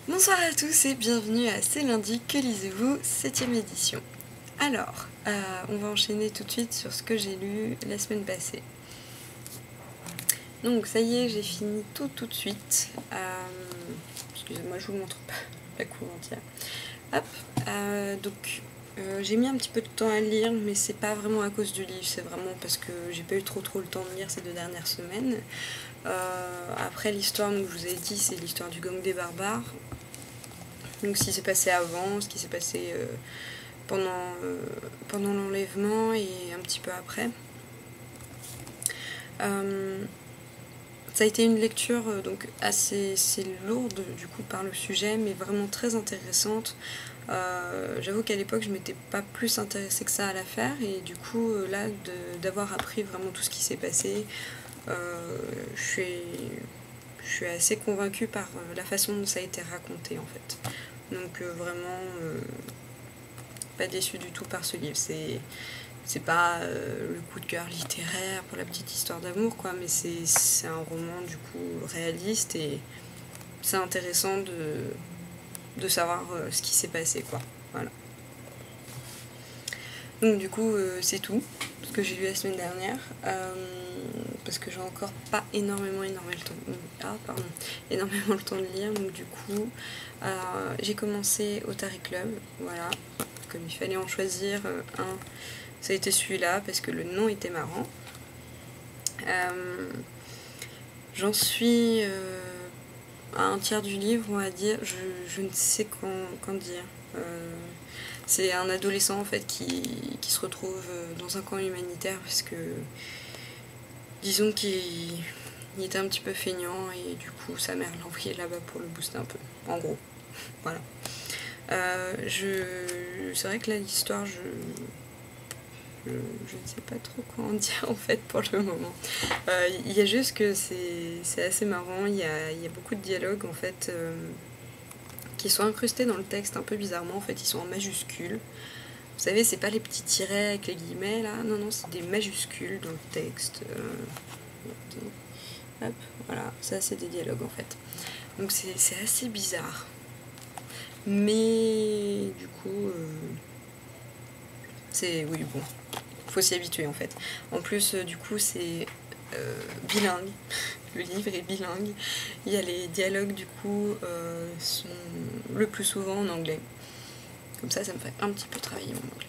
Bonsoir à tous et bienvenue à C'est lundi, que lisez-vous, 7ème édition. Alors, on va enchaîner tout de suite sur ce que j'ai lu la semaine passée. Donc ça y est, j'ai fini tout de suite. Excusez-moi, je vous montre pas la couverture. Hop, donc j'ai mis un petit peu de temps à lire, mais c'est pas vraiment à cause du livre, c'est vraiment parce que j'ai pas eu trop le temps de lire ces 2 dernières semaines. Après l'histoire, donc, je vous ai dit, c'est l'histoire du gang des barbares. Donc ce qui s'est passé avant, ce qui s'est passé pendant l'enlèvement et un petit peu après. Ça a été une lecture donc assez lourde du coup par le sujet, mais vraiment très intéressante. J'avoue qu'à l'époque je m'étais pas plus intéressée que ça à la faire, et du coup là d'avoir appris vraiment tout ce qui s'est passé, je suis assez convaincue par la façon dont ça a été raconté en fait. Donc vraiment pas déçue du tout par ce livre. C'est pas le coup de cœur littéraire pour la petite histoire d'amour, quoi, mais c'est un roman du coup réaliste, et c'est intéressant de savoir ce qui s'est passé, quoi. Voilà. Donc du coup c'est tout ce que j'ai lu la semaine dernière, parce que j'ai encore pas énormément le temps de lire. Donc du coup j'ai commencé Otari Club, voilà, comme il fallait en choisir un, ça a été celui-là parce que le nom était marrant. J'en suis à un tiers du livre, on va dire. Je ne sais quand dire. C'est un adolescent en fait qui se retrouve dans un camp humanitaire parce que, disons qu'il était un petit peu feignant, et du coup sa mère l'a envoyé là-bas pour le booster un peu, en gros. Voilà. C'est vrai que là l'histoire, je ne sais pas trop quoi en dire en fait pour le moment. Il y a juste que c'est assez marrant, il y a beaucoup de dialogues en fait qui sont incrustés dans le texte un peu bizarrement. En fait, ils sont en majuscules. Vous savez, c'est pas les petits tirets avec les guillemets là, non, c'est des majuscules dans le texte. Hop, voilà, ça c'est des dialogues en fait. Donc c'est assez bizarre. Mais du coup, oui, bon, faut s'y habituer en fait. En plus, du coup, c'est bilingue. Le livre est bilingue. Il y a les dialogues, du coup, sont le plus souvent en anglais. Comme ça me fait un petit peu travailler mon anglais.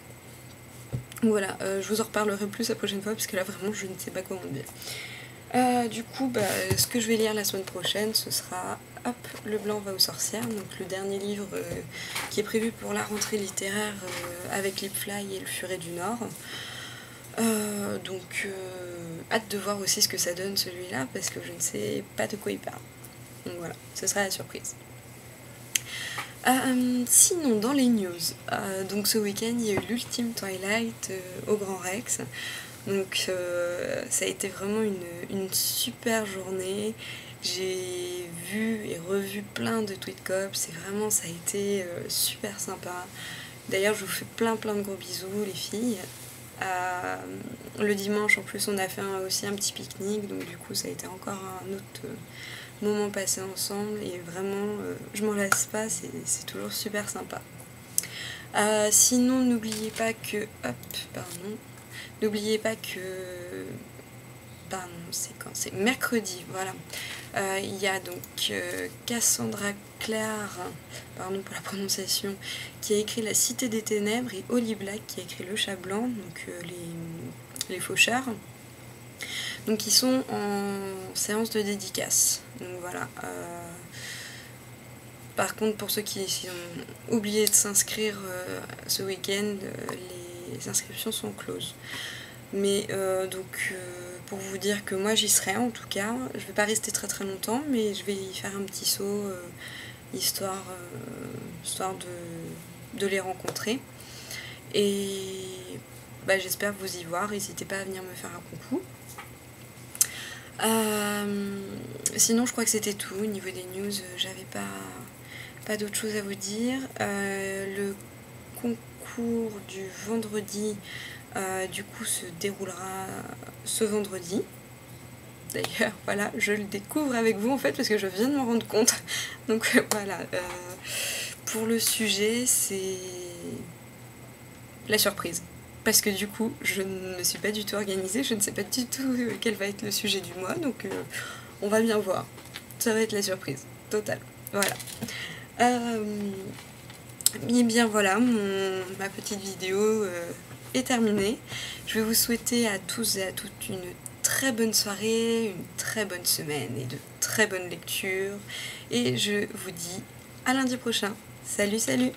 Donc voilà, je vous en reparlerai plus la prochaine fois, parce que là, vraiment, je ne sais pas comment dire. Du coup, ce que je vais lire la semaine prochaine, ce sera Le Blanc va aux sorcières, donc le dernier livre qui est prévu pour la rentrée littéraire avec Lipfly et Le Furet du Nord. Donc hâte de voir aussi ce que ça donne celui-là, parce que je ne sais pas de quoi il parle. Donc voilà, ce sera la surprise. Sinon, dans les news, donc ce week-end il y a eu l'ultime Twilight au Grand Rex. Donc ça a été vraiment une super journée. J'ai vu et revu plein de tweetcops, et vraiment ça a été super sympa. D'ailleurs, je vous fais plein de gros bisous les filles. Le dimanche en plus on a fait aussi un petit pique-nique, donc du coup ça a été encore un autre moment passé ensemble, et vraiment je m'en lasse pas, c'est toujours super sympa. Sinon n'oubliez pas que c'est mercredi, voilà. Il y a donc Cassandra Clare, pardon pour la prononciation, qui a écrit La Cité des Ténèbres, et Holly Black qui a écrit Le Chat Blanc, donc les fauchards. Donc ils sont en séance de dédicace. Donc voilà. Par contre, pour ceux qui ont oublié de s'inscrire ce week-end, les inscriptions sont closes. Mais donc pour vous dire que moi j'y serai en tout cas. Je vais pas rester très longtemps, mais je vais y faire un petit saut histoire de les rencontrer. Et j'espère vous y voir. N'hésitez pas à venir me faire un coucou. Sinon je crois que c'était tout au niveau des news. J'avais pas d'autre chose à vous dire. Le concours du vendredi du coup se déroulera ce vendredi. D'ailleurs, voilà, je le découvre avec vous en fait parce que je viens de m'en rendre compte. Donc voilà, pour le sujet, c'est la surprise. Parce que du coup, je ne me suis pas du tout organisée, je ne sais pas du tout quel va être le sujet du mois, donc on va bien voir. Ça va être la surprise, totale. Voilà. Et bien voilà, ma petite vidéo est terminée. Je vais vous souhaiter à tous et à toutes une très bonne soirée, une très bonne semaine et de très bonnes lectures. Et je vous dis à lundi prochain. Salut, salut!